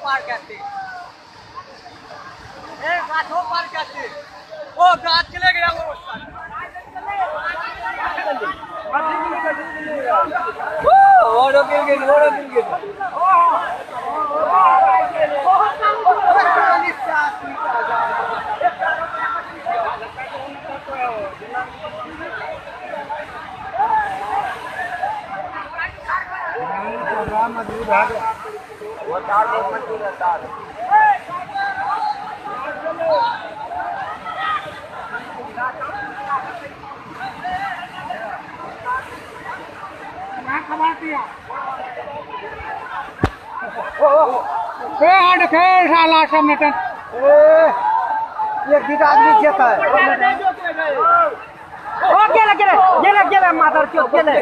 पार करते गाछो पार करते वो गाछ चले गया वो वो तार बहुत मजबूत है तार साला सब ने ये बीटा आदमी खेता है ओ गेले मादर क्यों गेले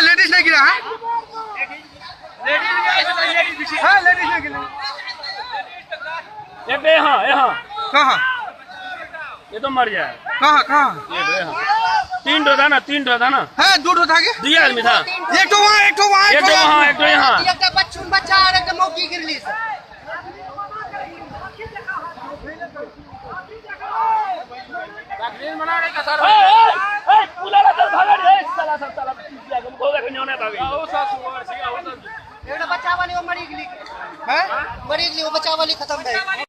लेडीज नहीं गिरा है लेडीज नहीं गिरा एक यहाँ कहाँ ये तो मर जाए कहाँ ये दो यहाँ तीन डो था ना है दो था क्या दिया आदमी था एक तो वहाँ एक दो वहाँ एक दो यहाँ बच्चा और एक मौकी गिरली बच्चा वाली वो मरी गली वो बच्चा वाली खत्म है।